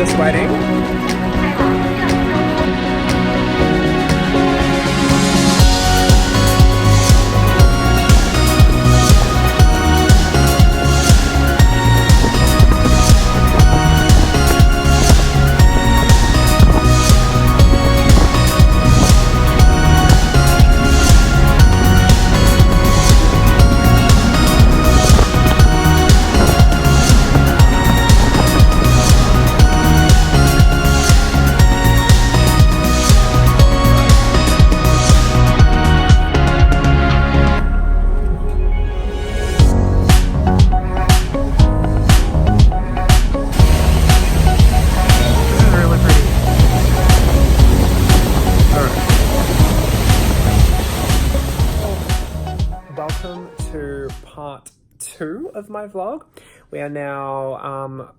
just waiting. Welcome to part 2 of my vlog. We are now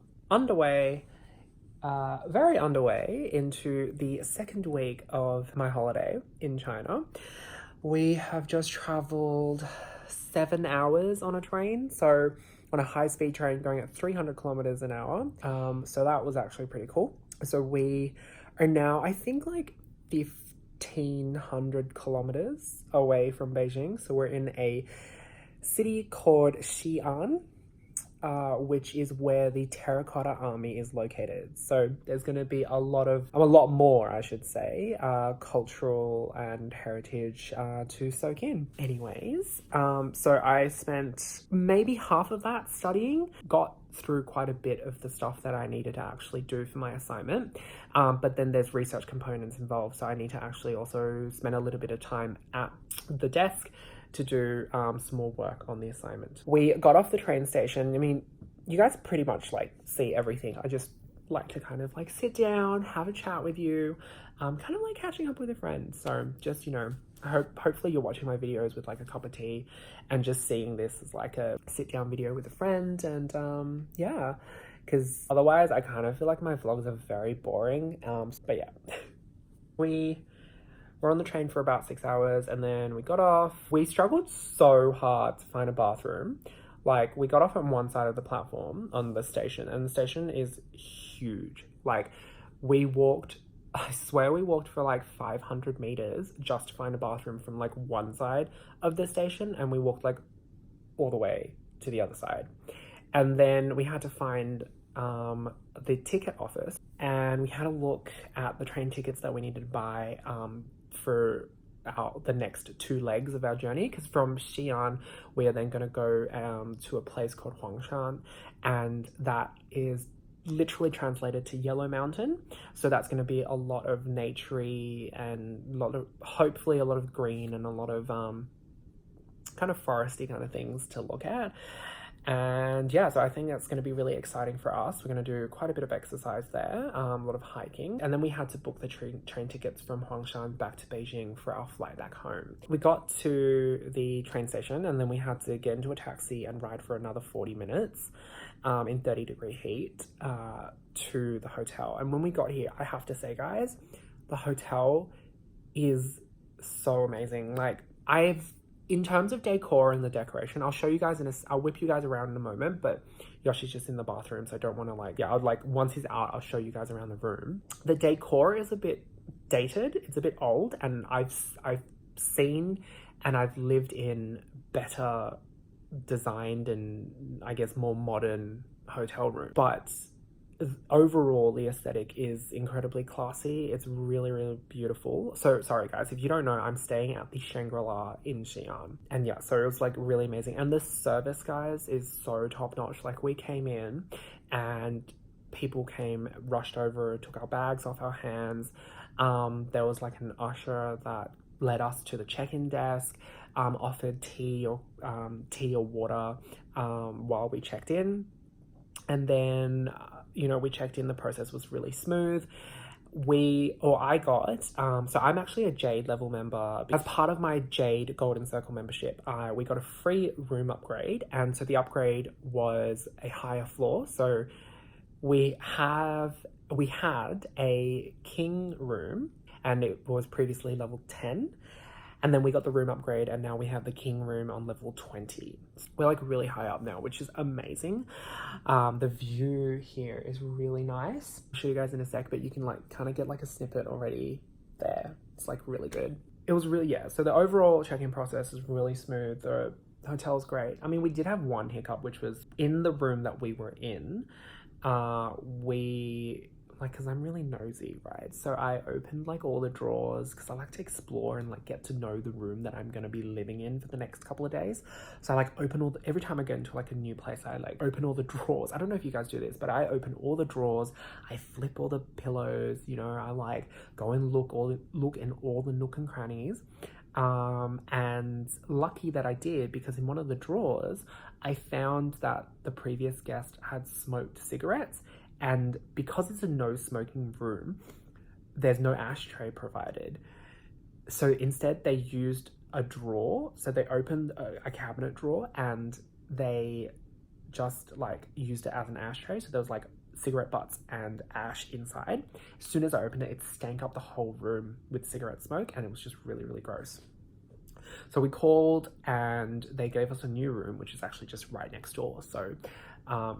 very underway into the second week of my holiday in China. We have just traveled 7 hours on a train, so on a high-speed train going at 300 kilometers an hour. So that was actually pretty cool. So we are now, I think, like 1,500 kilometers away from Beijing. So we're in a city called Xi'an, which is where the Terracotta Army is located. So there's going to be a lot more, I should say, cultural and heritage to soak in. Anyways, so I spent maybe half of that studying, got through quite a bit of the stuff that I needed to actually do for my assignment, but then there's research components involved, so I need to actually also spend a little bit of time at the desk to do some more work on the assignment. We got off the train station. I mean, you guys pretty much like see everything. I just like to kind of like sit down, have a chat with you, kind of like catching up with a friend. So just, you know, hopefully you're watching my videos with like a cup of tea and just seeing this as like a sit down video with a friend. And yeah, because otherwise I kind of feel like my vlogs are very boring. But yeah, we were on the train for about 6 hours and then we got off. We struggled so hard to find a bathroom. Like, we got off on one side of the platform on the station, and the station is huge. Like, I swear we walked for like 500 meters just to find a bathroom from like one side of the station, and we walked like all the way to the other side. And then we had to find the ticket office, and we had a look at the train tickets that we needed to buy for the next 2 legs of our journey, because from Xi'an we are then going to go to a place called Huangshan, and that is literally translated to Yellow Mountain. So that's going to be a lot of naturey and hopefully a lot of green and a lot of kind of foresty kind of things to look at. And yeah, so I think that's going to be really exciting for us. We're going to do quite a bit of exercise there, a lot of hiking. And then we had to book the train tickets from Huangshan back to Beijing for our flight back home. We got to the train station and then we had to get into a taxi and ride for another 40 minutes in 30-degree heat to the hotel. And when we got here, I have to say, guys, the hotel is so amazing. Like, in terms of decor and the decoration, I'll show you guys I'll whip you guys around in a moment, but Yoshi's just in the bathroom, so I don't want to once he's out, I'll show you guys around the room. The decor is a bit dated, it's a bit old, and I've seen and I've lived in better designed and I guess more modern hotel rooms, but overall the aesthetic is incredibly classy. It's really, really beautiful. So sorry guys, if you don't know, I'm staying at the Shangri-La in Xi'an, and yeah, so it was like really amazing. And the service, guys, is so top-notch. Like, we came in and people rushed over, took our bags off our hands. There was like an usher that led us to the check-in desk, offered tea or water while we checked in. And then, you know, we checked in, the process was really smooth. I got, so I'm actually a Jade level member. As part of my Jade Golden Circle membership, we got a free room upgrade. And so the upgrade was a higher floor. So we had a king room, and it was previously level 10. And then we got the room upgrade, and now we have the king room on level 20. We're like really high up now, which is amazing. The view here is really nice. I'll show you guys in a sec, but you can like kind of get like a snippet already there. It's like really good. It was really, yeah. So the overall check-in process is really smooth. The hotel's great. I mean, we did have one hiccup, which was in the room that we were in. Because I'm really nosy, right? So I opened like all the drawers because I like to explore and like get to know the room that I'm going to be living in for the next couple of days. So I like open every time I get into like a new place, I like open all the drawers. I don't know if you guys do this, but I open all the drawers. I flip all the pillows, you know, I like go and look in all the nook and crannies. And lucky that I did, because in one of the drawers, I found that the previous guest had smoked cigarettes. And because it's a no smoking room, there's no ashtray provided. So instead they used a drawer. So they opened a cabinet drawer and they just like used it as an ashtray. So there was like cigarette butts and ash inside. As soon as I opened it, it stank up the whole room with cigarette smoke, and it was just really, really gross. So we called and they gave us a new room, which is actually just right next door. So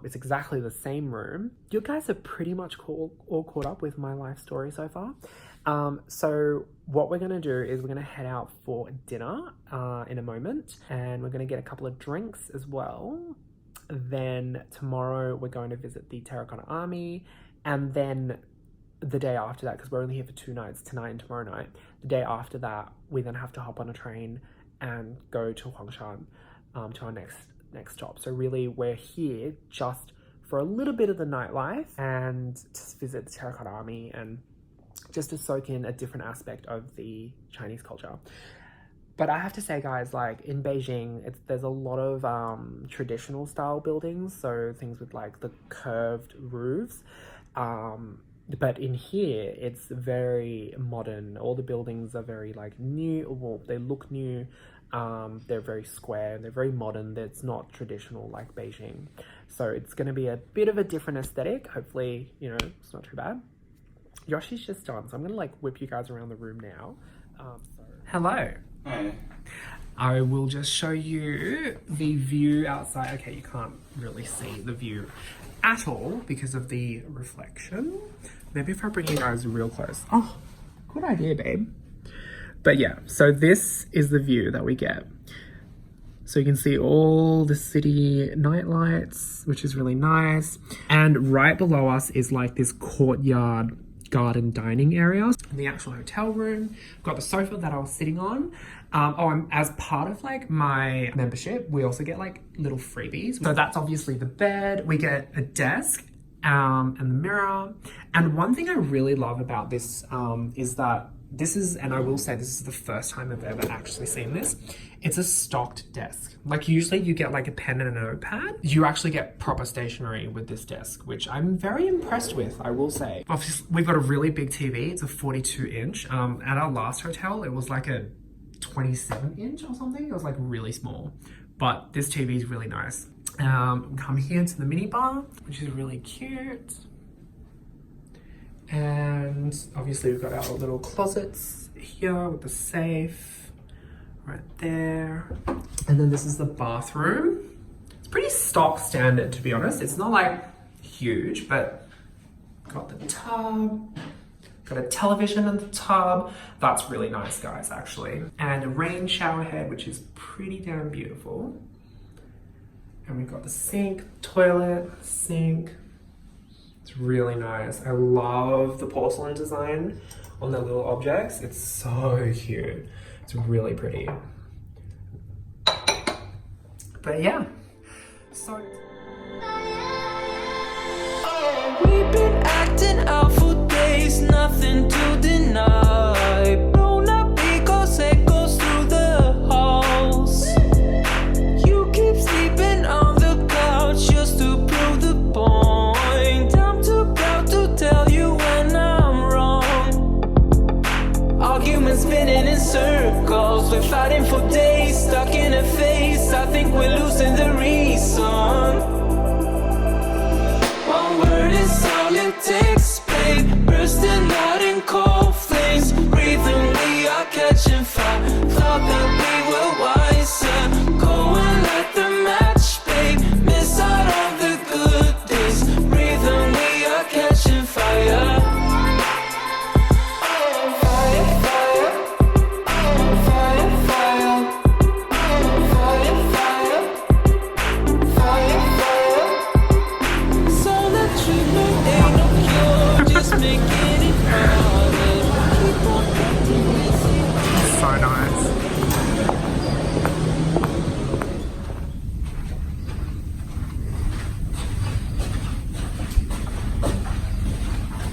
it's exactly the same room. You guys are pretty much all caught up with my life story so far. So what we're gonna do is we're gonna head out for dinner in a moment, and we're gonna get a couple of drinks as well. Then tomorrow we're going to visit the Terracotta Army, and then the day after that, because we're only here for 2 nights, tonight and tomorrow night, the day after that we then have to hop on a train and go to Huangshan, to our next stop. So really we're here just for a little bit of the nightlife and to visit the Terracotta Army and just to soak in a different aspect of the Chinese culture. But I have to say, guys, like in Beijing, there's a lot of traditional style buildings, so things with like the curved roofs. But in here, it's very modern. All the buildings are very like new, well, they look new. They're very square, they're very modern. It's not traditional like Beijing. So it's going to be a bit of a different aesthetic. Hopefully, you know, it's not too bad. Yoshi's just done, so I'm going to like whip you guys around the room now. Hello. Hi. I will just show you the view outside. Okay, you can't really see the view at all because of the reflection. Maybe if I bring you guys real close. Oh, good idea, babe. But yeah, so this is the view that we get. So you can see all the city night lights, which is really nice. And right below us is like this courtyard garden dining area. In the actual hotel room, I've got the sofa that I was sitting on. And as part of like my membership, we also get like little freebies. So that's obviously the bed. We get a desk and the mirror. And one thing I really love about this is that this is, and I will say this is the first time I've ever actually seen this, it's a stocked desk. Like usually you get like a pen and a notepad. You actually get proper stationery with this desk, which I'm very impressed with, I will say. Obviously, we've got a really big TV. It's a 42 inch. At our last hotel, it was like a 27 inch or something. It was like really small, but this TV is really nice. Come here to the mini bar, which is really cute. And obviously we've got our little closets here with the safe right there. And then this is the bathroom. It's pretty stock standard, to be honest. It's not like huge, but got the tub, got a television in the tub. That's really nice, guys, actually. And a rain shower head, which is pretty damn beautiful. And we've got the sink, toilet, sink. It's really nice. I love the porcelain design on the little objects. It's so cute. It's really pretty. But yeah, so we've been acting out for days, nothing to deny. Blown up because it goes through the halls. You keep sleeping on the couch just to prove the point. I'm too proud to tell you when I'm wrong. Arguments spinning in circles, we're fighting for days, stuck in a phase. I think we're losing the reason. One word is all it takes, babe. Bursting out in cold flames. Breathing, we are catching fire. Thought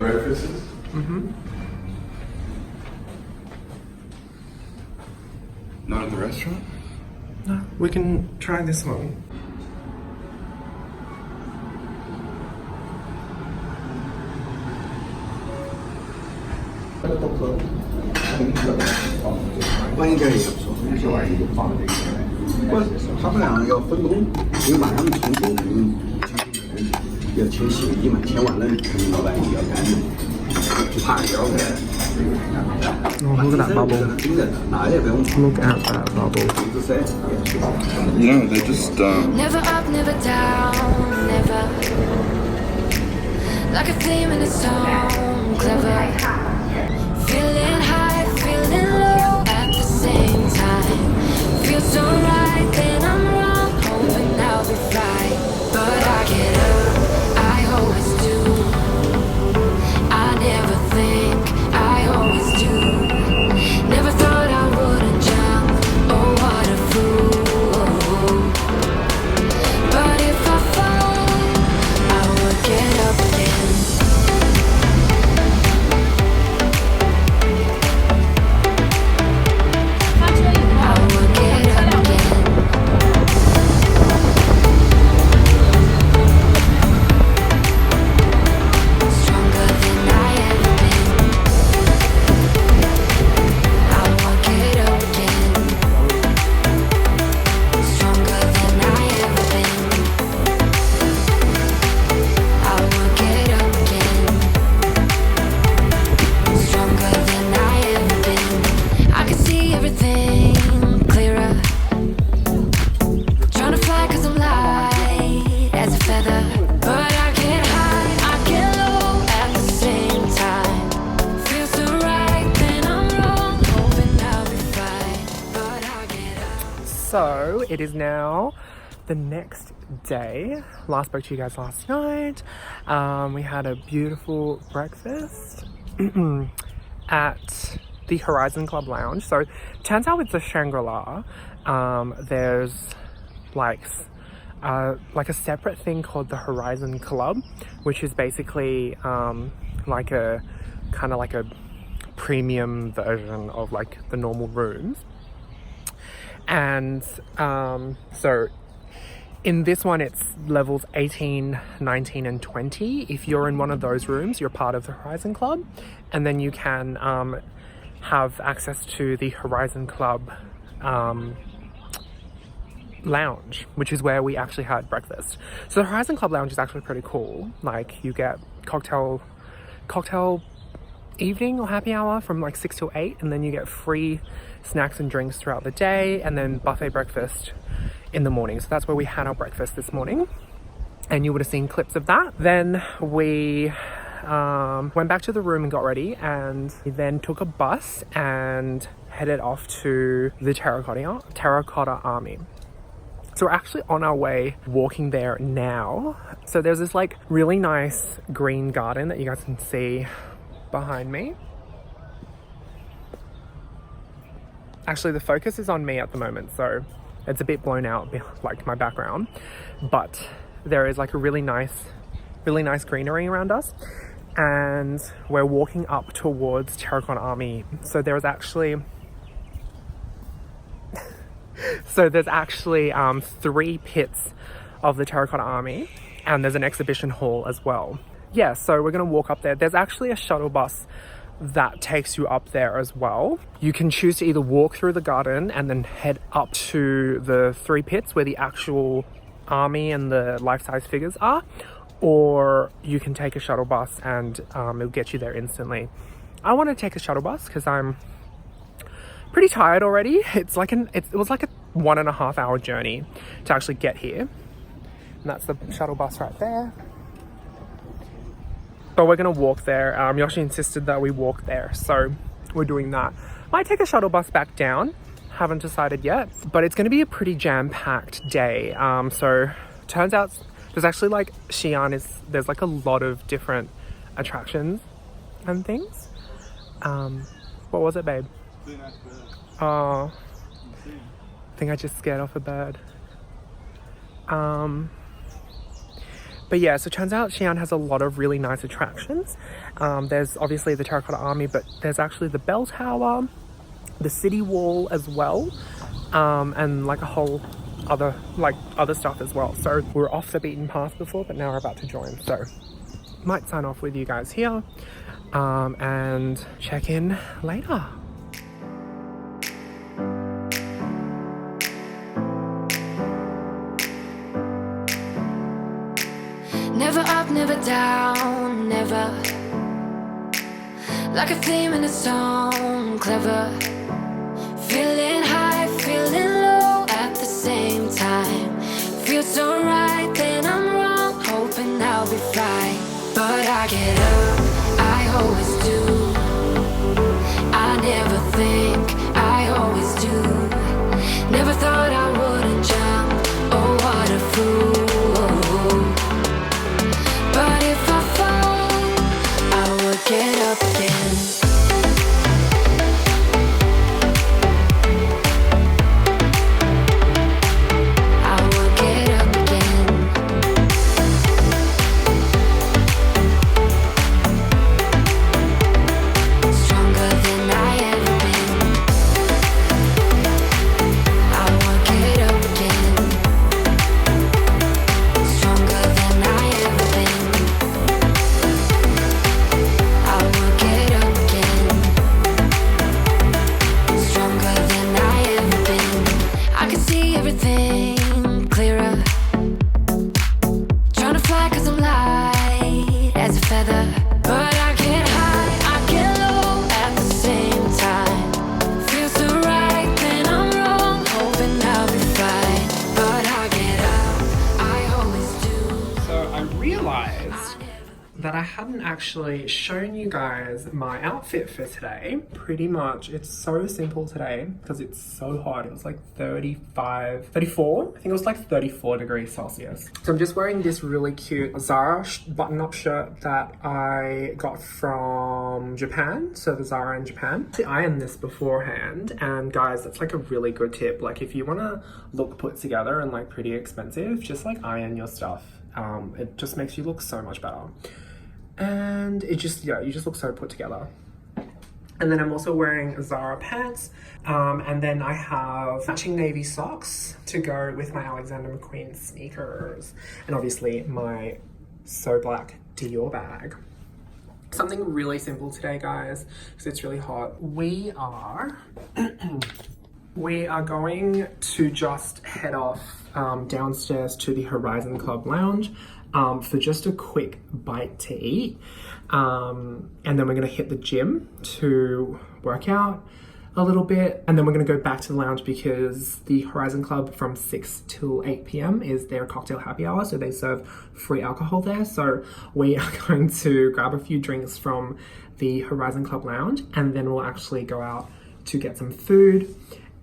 Breakfasts? Mm-hmm. Not at the restaurant? No, we can try this one. Oh, look at that bubble. Look at that bubble. You know, they just, Never up, never down, never. Like a theme in a song, clever. Feeling high, feeling low at the same time. Feels so right, then I'm wrong, hoping I'll be right. But I get up, I always do. I never think, I always do. Never thought I wouldn't jump, oh what a fool. But if I fall, I will get up again. I will get up again. Stronger than I ever been. I will get up again. Stronger than I ever been. I will get up again. Stronger than I ever been. I can see everything clearer. Trying to fly 'cause I'm light as a feather. But I get high, I get low at the same time. Feels so right, then I'm wrong, hoping I'll be fine. But I get up. So it is now the next day. Last spoke to you guys last night. We had a beautiful breakfast at the Horizon Club Lounge. So turns out with the Shangri-La, there's like a separate thing called the Horizon Club, which is basically like a kind of like a premium version of like the normal rooms. And so in this one, it's levels 18, 19, and 20. If you're in one of those rooms, you're part of the Horizon Club. And then you can have access to the Horizon Club lounge, which is where we actually had breakfast. So the Horizon Club lounge is actually pretty cool. Like you get cocktail evening or happy hour from like 6 till 8, and then you get free snacks and drinks throughout the day, and then buffet breakfast in the morning. So that's where we had our breakfast this morning, and you would have seen clips of that. Then we went back to the room and got ready, and we then took a bus and headed off to the Terracotta Army. So we're actually on our way walking there now. So there's this like really nice green garden that you guys can see behind me. Actually, the focus is on me at the moment, so it's a bit blown out, like my background, but there is like a really nice greenery around us, and we're walking up towards Terracotta Army. So there's actually 3 pits of the Terracotta Army, and there's an exhibition hall as well. Yeah, so we're gonna walk up there. There's actually a shuttle bus that takes you up there as well. You can choose to either walk through the garden and then head up to the 3 pits where the actual army and the life-size figures are, or you can take a shuttle bus and it'll get you there instantly. I want to take a shuttle bus because I'm pretty tired already. It was like a 1.5 hour journey to actually get here, and that's the shuttle bus right there. But we're gonna walk there. Yoshi insisted that we walk there, so we're doing that. Might take a shuttle bus back down, haven't decided yet, but it's gonna be a pretty jam-packed day. So turns out there's actually like there's like a lot of different attractions and things. What was it, babe? Oh, I think I just scared off a bird. But yeah, so it turns out Xi'an has a lot of really nice attractions. There's obviously the Terracotta Army, but there's actually the bell tower, the city wall as well, and like a whole other stuff as well. So we're off the beaten path before, but now we're about to join. So might sign off with you guys here, and check in later. Never up, never down, never. Like a theme in a song, clever. Feeling high, feeling low at the same time. Feels so right, then I'm wrong, hoping I'll be fine. But I get up, I always do. I never think, I always do. Never thought I wouldn't jump, oh what a fool. But if I fall, I will get up again. I will get up again. Stronger than I ever been. I will get up again. Stronger than I ever been. I will get up again. Stronger than I ever been. I can see everything clearer. Trying to fly 'cause I'm light as a feather. But I get high, I get low at the same time. Feels so right, then I'm wrong, hoping I'll be fine. But I get up, I always do. So I realized that I hadn't actually shown you guys my outfit for today. Pretty much, it's so simple today because it's so hot. It was like 34. I think it was like 34 degrees Celsius. So I'm just wearing this really cute Zara button-up shirt that I got from Japan. So the Zara in Japan. I ironed this beforehand, and guys, that's like a really good tip. Like if you want to look put together and like pretty expensive, just like iron your stuff. It just makes you look so much better. And it just, yeah, you just look so put together. And then I'm also wearing Zara pants, and then I have matching navy socks to go with my Alexander McQueen sneakers, and obviously my so black Dior bag. Something really simple today, guys, because it's really hot. We are going to just head off downstairs to the Horizon Club Lounge for just a quick bite to eat. And then we're gonna hit the gym to work out a little bit. And then we're gonna go back to the lounge because the Horizon Club from 6 till 8 p.m. is their cocktail happy hour. So they serve free alcohol there. So we are going to grab a few drinks from the Horizon Club Lounge, and then we'll actually go out to get some food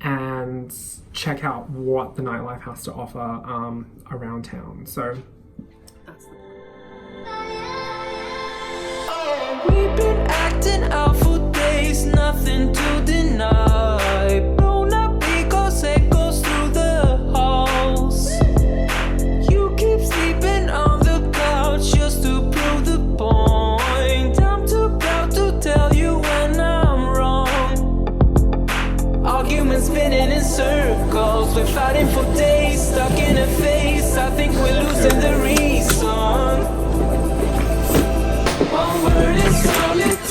and check out what the nightlife has to offer around town. So that's the We've been acting out for days, nothing to deny. Blown up because it goes through the halls. You keep sleeping on the couch just to prove the point. I'm too proud to tell you when I'm wrong. Arguments spinning in circles, we're fighting for days, stuck in a phase. I think we're losing the reason. One word is solitude.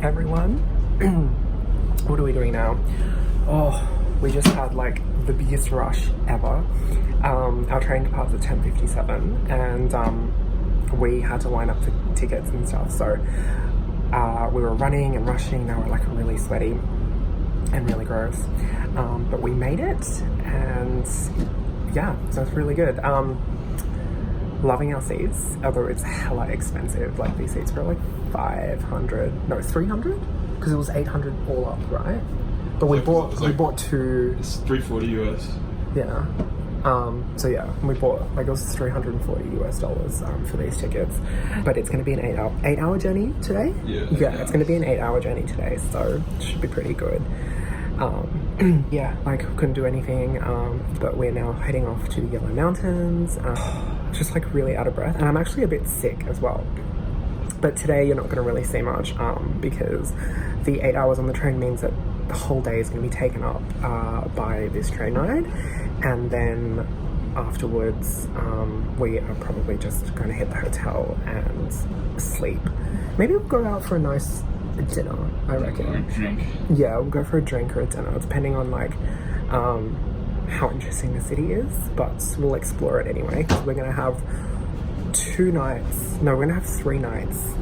everyone. What are we doing now? Oh, we just had like the biggest rush ever. Our train departs at 10:57 and we had to line up for tickets and stuff, so we were running and rushing. Now we're like really sweaty and really gross, but we made it, and yeah, so it's really good. Loving our seats, although it's hella expensive. Like these seats were like 500, no, 300, because it was 800 all up, right? But we bought two. It's $340 US. Yeah. So yeah, we bought like it was $340 US for these tickets, but it's going to be an 8-hour journey today. Yeah, it's going to be an 8-hour journey today, so it should be pretty good. Yeah, like couldn't do anything, but we're now heading off to the Yellow Mountains. Just like really out of breath, and I'm actually a bit sick as well. But today you're not going to really see much because the 8 hours on the train means that the whole day is going to be taken up by this train ride, and then afterwards we are probably just going to hit the hotel and sleep. Maybe we'll go out for a nice dinner, I reckon. Or a drink. Yeah, we'll go for a drink or a dinner, depending on like how interesting the city is, but we'll explore it anyway, because we're going to have 3 nights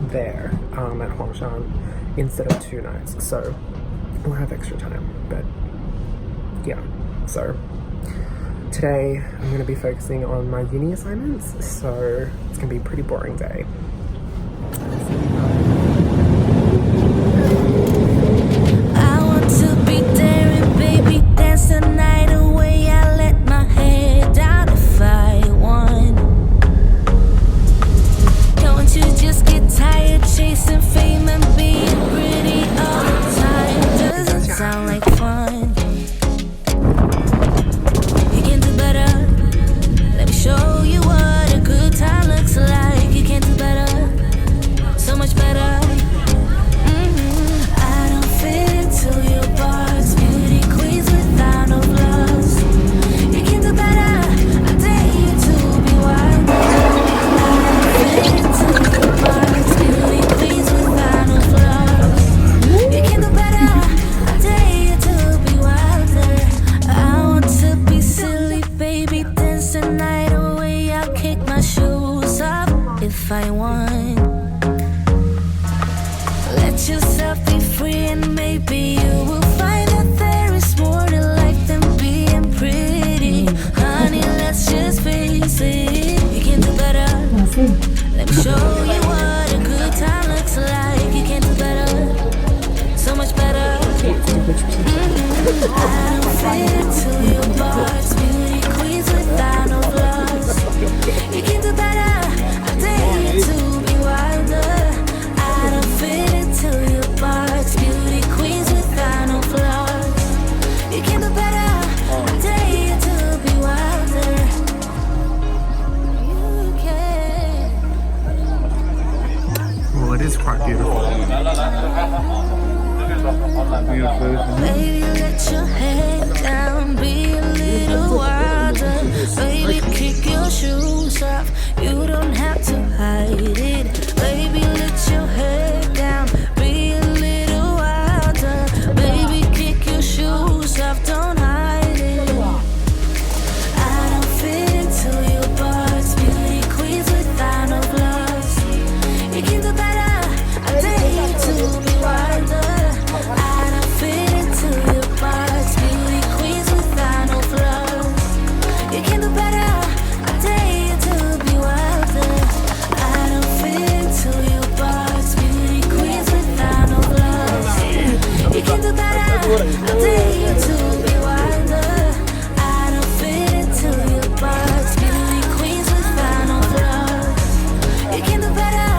there at Huangshan instead of 2 nights, so we'll have extra time. But yeah, so today I'm going to be focusing on my uni assignments, so it's going to be a pretty boring day. I want to be daring, baby, dance the night away. I let my hair down if I want. Don't you just get tired chasing fame and being pretty all the time? Doesn't sound like fun. You can do better. Let me show you what a good time looks like. You can do better, so much better. I don't fit into your box. Beauty queens without no flaws. You can do better. I dare you to be wild. I don't fit into your box. Beauty queens without no flaws. You can do better. I dare you to be wilder. I want to be silly, baby. Dance the night away. I'll kick my shoes off if I want. Let yourself be free, and maybe you will find that there is more to life than being pretty. Honey, let's just face it. You can do better. Let me show you what a good time looks like. You can do better, so much better. I don't fit into your box. Beauty queens without no flaws. You can do better. I dare you to be wilder. I don't fit into your box. Beauty queens without no flaws. You can do better. I dare you to be wilder. You can. Well, it is quite beautiful. Baby, let your head down, be a little wilder. Baby, kick your shoes off, you don't have to hide it. Baby, let your head down, be a little wilder. Baby, kick your shoes off, don't hide it. I don't fit into your box. Beauty queens without no flaws. You can do better, I dare you to be wilder. I don't fit into your box. Beauty queens without no flaws. You can do better, I dare you to be wilder. I don't fit into your box. Beauty queens without no flaws. You can do better, I dare you to be wilder. I don't fit into your box. Beauty queens without no flaws. You can do better,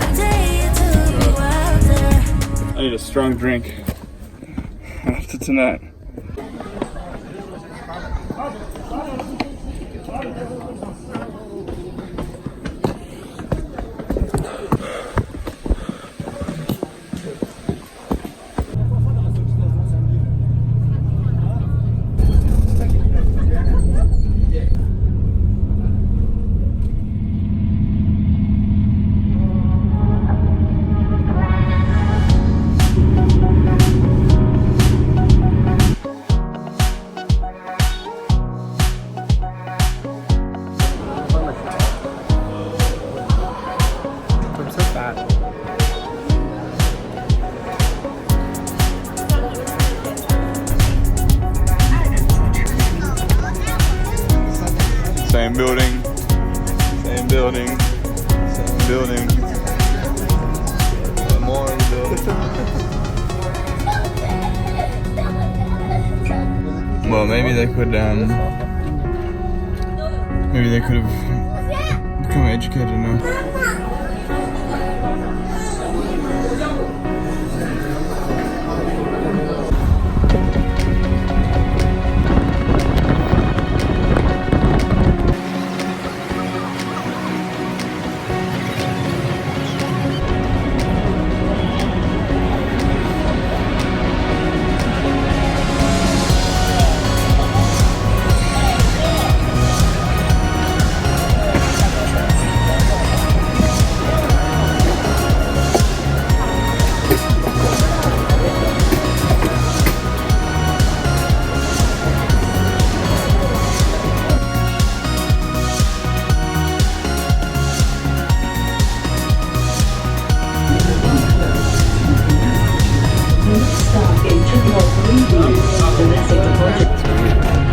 I dare you to be wilder. I need a strong drink after tonight. Same building, same building, same building. More in the building. Well, maybe they could have become educated now.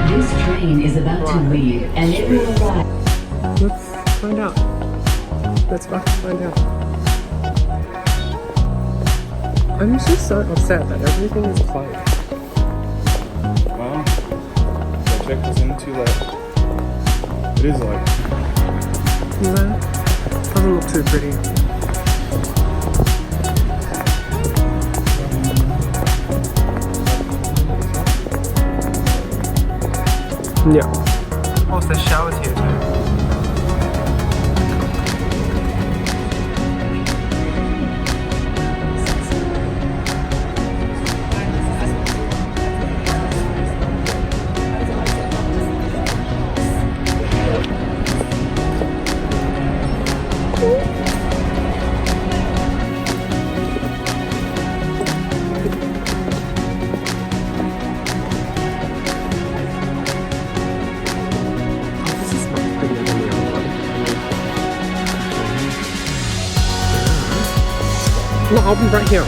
This train is about to leave and it will arrive. Let's find out. Let's fucking find out. I'm just so upset that everything is closed. Well, I checked this in too late. It is late. Yeah, doesn't look too pretty. Yeah. Oh, so there's showers here too. No, I'll be right here.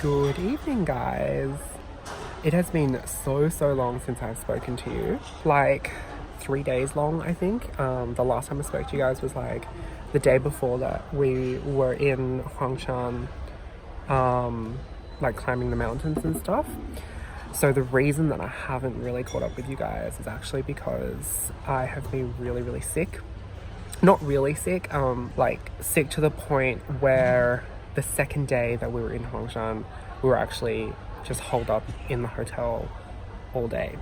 Good evening, guys. It has been so long since I've spoken to you. Like 3 days long, I think. The last time I spoke to you guys was like the day before that. We were in Huangshan, like climbing the mountains and stuff. So the reason that I haven't really caught up with you guys is actually because I have been really sick. Not really sick, like sick to the point where the second day that we were in Huangshan, we were actually just holed up in the hotel all day.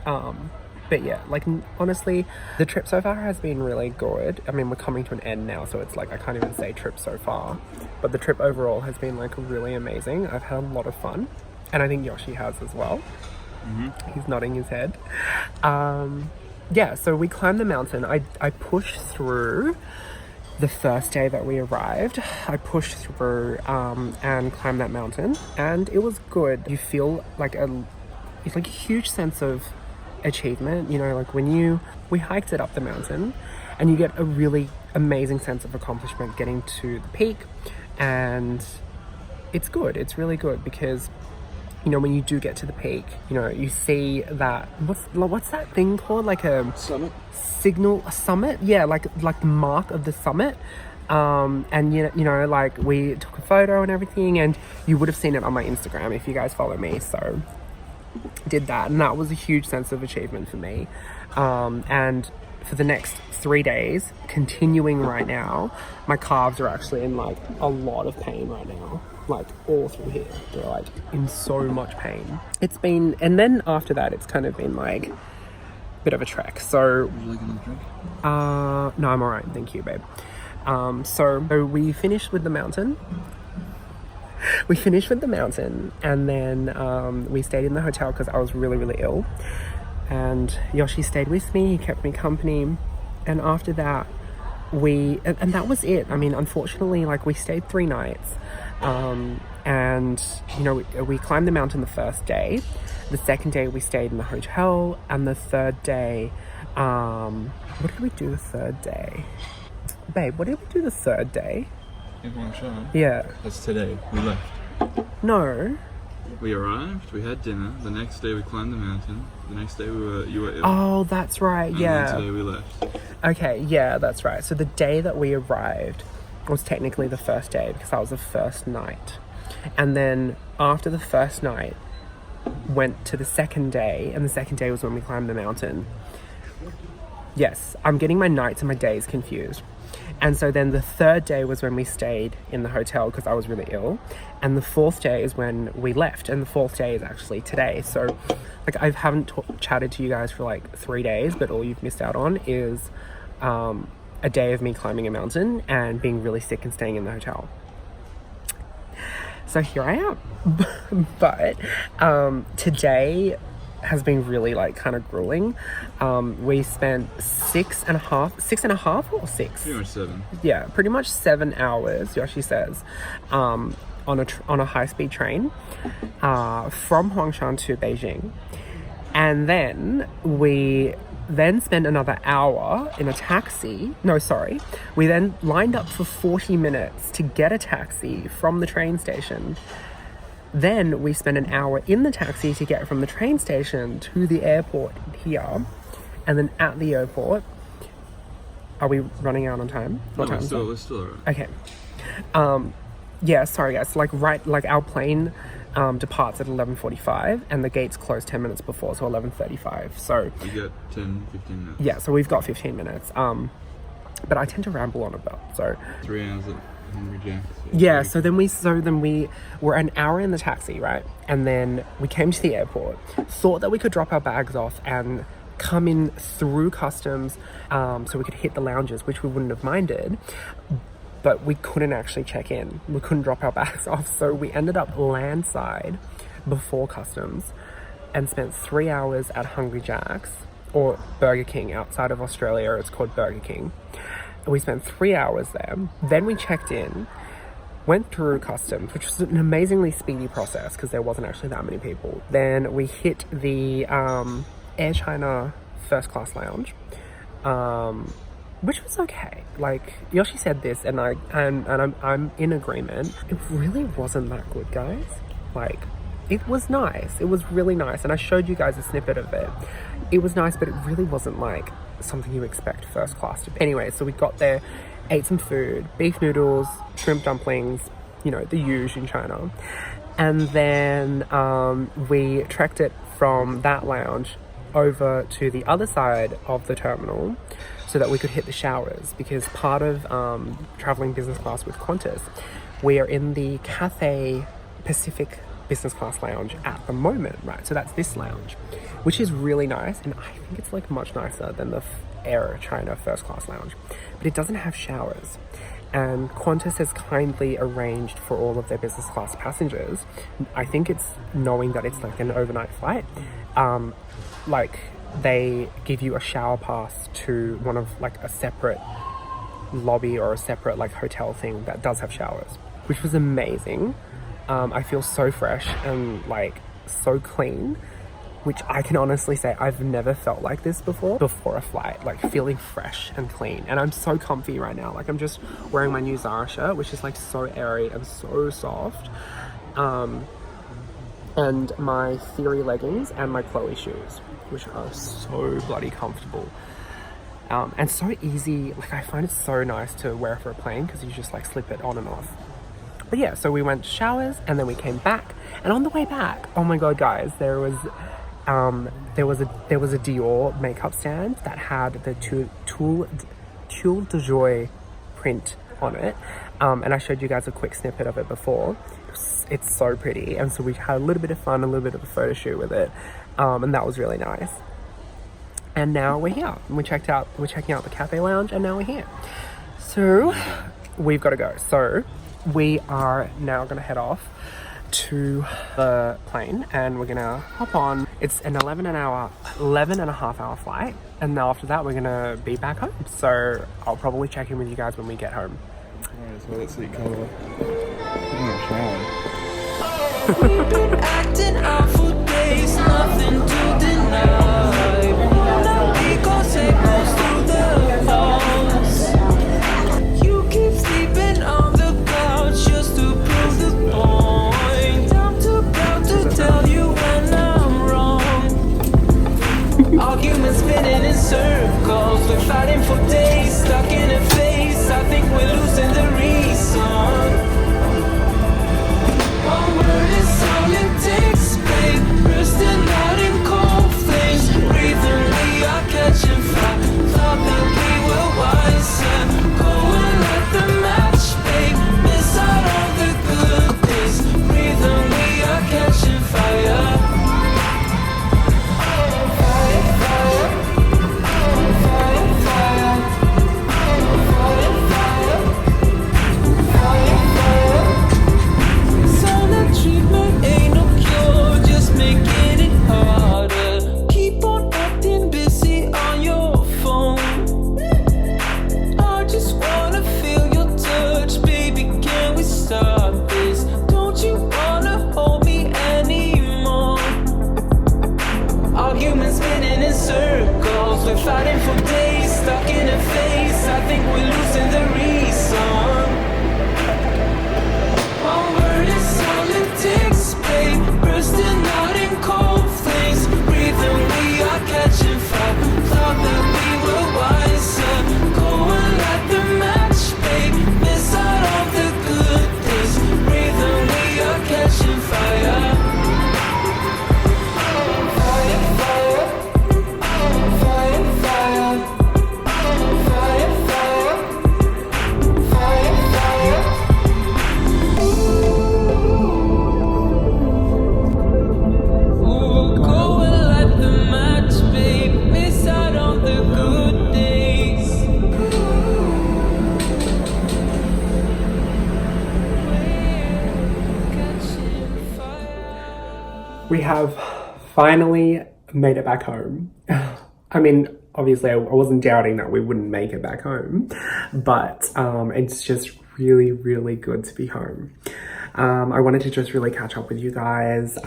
But yeah, like honestly, the trip so far has been really good. I mean, we're coming to an end now, so it's like I can't even say trip so far. But the trip overall has been like really amazing. I've had a lot of fun. And I think Yoshi has as well. He's nodding his head. Yeah, so we climbed the mountain. I pushed through the first day that we arrived. I pushed through and climbed that mountain, and it was good. You feel like it's like a huge sense of achievement, you know, like when we hiked it up the mountain, and you get a really amazing sense of accomplishment getting to the peak, and it's good. It's really good because, you know, when you do get to the peak, you know, you see that, what's that thing called? Like a Summit? A summit? Yeah, like the mark of the summit. And you know, like we took a photo and everything, and you would have seen it on my Instagram if you guys follow me. So did that, and that was a huge sense of achievement for me. And for the next 3 days, continuing right now, my calves are actually in like a lot of pain right now. Like all through here, they're like in so much pain. It's been, and then after that, it's kind of been like a bit of a trek. So, would you like another drink? No, I'm alright, thank you, babe. So we finished with the mountain. And then we stayed in the hotel because I was really ill. And Yoshi stayed with me. He kept me company. And after that, and that was it. I mean, unfortunately, like we stayed 3 nights. And you know, we climbed the mountain the first day. The second day we stayed in the hotel, and the third day, what did we do the third day? Babe, what did we do the third day? In Huangshan? Yeah. That's today. We left. No. We arrived, we had dinner, the next day we climbed the mountain, the next day you were ill. Oh, that's right, and yeah. then today we left. Okay, yeah, that's right. So the day that we arrived was technically the first day because that was the first night. And then after the first night, went to the second day, and the second day was when we climbed the mountain. Yes, I'm getting my nights and my days confused. And so then the third day was when we stayed in the hotel because I was really ill. And the fourth day is when we left. And the fourth day is actually today. So like I haven't chatted to you guys for like 3 days, but all you've missed out on is a day of me climbing a mountain and being really sick and staying in the hotel. So here I am. But today has been really like kind of grueling. We spent 6.5 or 6? Pretty much 7. Yeah, pretty much 7 hours, Yoshi says, on a high-speed train from Huangshan to Beijing. And then we spent another hour in a taxi. No, sorry. We then lined up for 40 minutes to get a taxi from the train station. Then we spent an hour in the taxi to get from the train station to the airport here. And then at the airport, are we running out on time? No, we're still alright. Okay. Yeah, sorry guys. Like our plane departs at 11:45 and the gates close 10 minutes before, so 11:35. So you get 10, 15 minutes. Yeah, so we've got 15 minutes. But I tend to ramble on a bit, so 3 hours at Hungry Jack's. yeah, so then we were an hour in the taxi, right? And then we came to the airport, thought that we could drop our bags off and come in through customs so we could hit the lounges, which we wouldn't have minded, but we couldn't actually check in. We couldn't drop our bags off, so we ended up landside before customs and spent 3 hours at Hungry Jack's, or Burger King. Outside of Australia, it's called Burger King. We spent 3 hours there. Then we checked in, went through customs, which was an amazingly speedy process because there wasn't actually that many people. Then we hit the Air China first class lounge, which was okay. Like Yoshi said this, and I'm in agreement. It really wasn't that good, guys. Like, it was nice. It was really nice, and I showed you guys a snippet of it. It was nice, but it really wasn't like something you expect first class to be. Anyway, so we got there, ate some food, beef noodles, shrimp dumplings, you know, the usual in China. And then we trekked it from that lounge over to the other side of the terminal so that we could hit the showers, because part of traveling business class with Qantas, we are in the Cathay Pacific business class lounge at the moment, right? So that's this lounge, which is really nice, and I think it's like much nicer than the Air China first class lounge, but it doesn't have showers. And Qantas has kindly arranged for all of their business class passengers, I think it's knowing that it's like an overnight flight, like they give you a shower pass to one of like a separate lobby or a separate like hotel thing that does have showers, which was amazing. I feel so fresh and like so clean, which I can honestly say I've never felt like this before a flight, like feeling fresh and clean. And I'm so comfy right now. Like I'm just wearing my new Zara shirt, which is like so airy and so soft. And my Theory leggings and my Chloe shoes, which are so bloody comfortable. And so easy. Like I find it so nice to wear for a plane because you just like slip it on and off. But yeah, so we went to showers and then we came back. And on the way back, oh my god, guys, there was a Dior makeup stand that had the Tulle de Joy print on it. And I showed you guys a quick snippet of it before. It's so pretty. And so we had a little bit of fun, a little bit of a photo shoot with it. And that was really nice. And now we're here. We're checking out the cafe lounge, and now we're here. So we've got to go. So we are now going to head off to the plane, and we're going to hop on. It's an 11 and a half hour flight. And now after that, we're going to be back home. So I'll probably check in with you guys when we get home. Alright, so let's see color. Shower. We've been acting out for days, nothing to deny. Now because it goes through the halls. You keep sleeping on the couch just to prove the point. Down to fighting for days, stuck in a phase. I think we're losing the reason. One word is all it takes, babe. Bursting out in cold flames. Breathing, we are catching fire. Thought that we were wiser. Go and light the match, babe. Miss out on the good days. Breathing, we are catching fire. Fighting for days, stuck in a phase. I think we're losing the reason. One word is all it takes, babe. Bursting out in cold flames. Breathing, we are catching fire. Thought that we were wiser. Go and light the match, babe. Miss out on the good days. Breathing, we are catching fire. We have finally made it back home. I mean, obviously I wasn't doubting that we wouldn't make it back home, but it's just really, really good to be home. I wanted to just really catch up with you guys.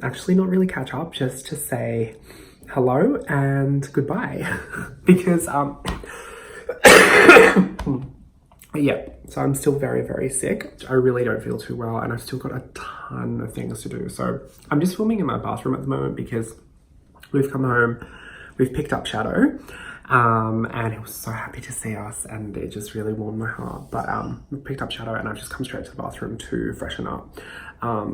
Actually not really catch up, just to say hello and goodbye. Because, yeah, so I'm still very, very sick. I really don't feel too well and I've still got a ton of things to do. So I'm just filming in my bathroom at the moment because we've come home, we've picked up Shadow, and he was so happy to see us and it just really warmed my heart. But we've picked up Shadow and I've just come straight to the bathroom to freshen up.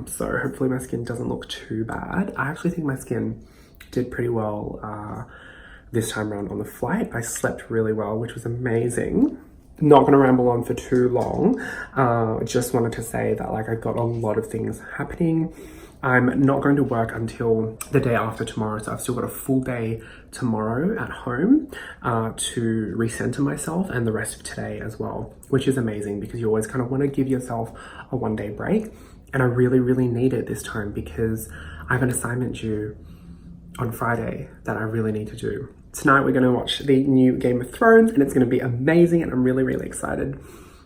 So hopefully my skin doesn't look too bad. I actually think my skin did pretty well this time around on the flight. I slept really well, which was amazing. Not going to ramble on for too long. Just wanted to say that like I got a lot of things happening. I'm not going to work until the day after tomorrow, so I've still got a full day tomorrow at home to recenter myself, and the rest of today as well, which is amazing because you always kind of want to give yourself a one-day break, and I really, really need it this time because I have an assignment due on Friday that I really need to do. Tonight we're going to watch the new Game of Thrones and it's going to be amazing and I'm really, really excited.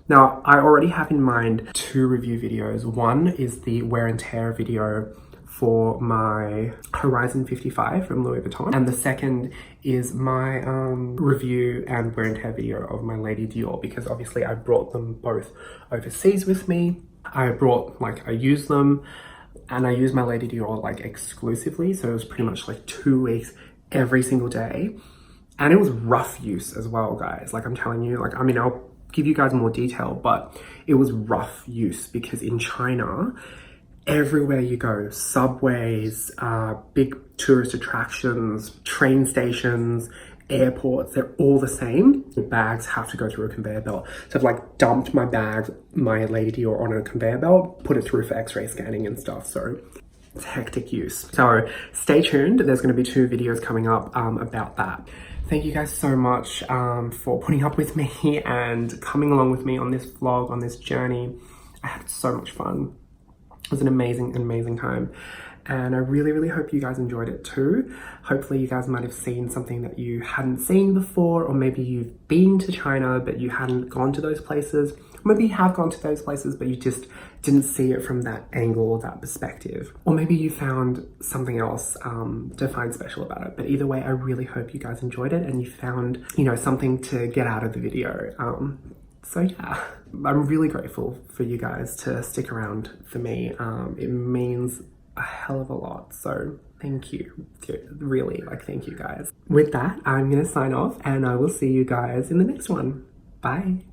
Now, I already have in mind 2 review videos. One is the wear and tear video for my Horizon 55 from Louis Vuitton. And the second is my review and wear and tear video of my Lady Dior, because obviously I brought them both overseas with me. I used them and I used my Lady Dior like exclusively. So it was pretty much like 2 weeks every single day. And it was rough use as well, guys. Like I'm telling you, like, I mean, I'll give you guys more detail, but it was rough use because in China, everywhere you go, subways, big tourist attractions, train stations, airports, they're all the same. The bags have to go through a conveyor belt. So I've like dumped my bags, my Lady Dior on a conveyor belt, put it through for x-ray scanning and stuff. So it's hectic use. So stay tuned. There's going to be 2 videos coming up about that. Thank you guys so much for putting up with me and coming along with me on this vlog, on this journey. I had so much fun. It was an amazing, amazing time. And I really, really hope you guys enjoyed it too. Hopefully you guys might have seen something that you hadn't seen before, or maybe you've been to China but you hadn't gone to those places. Maybe you have gone to those places but you just didn't see it from that angle or that perspective. Or maybe you found something else to find special about it. But either way, I really hope you guys enjoyed it and you found, you know, something to get out of the video. So yeah, I'm really grateful for you guys to stick around for me. It means a hell of a lot. So Thank you. Really, like, thank you guys. With that, I'm gonna sign off and I will see you guys in the next one. Bye.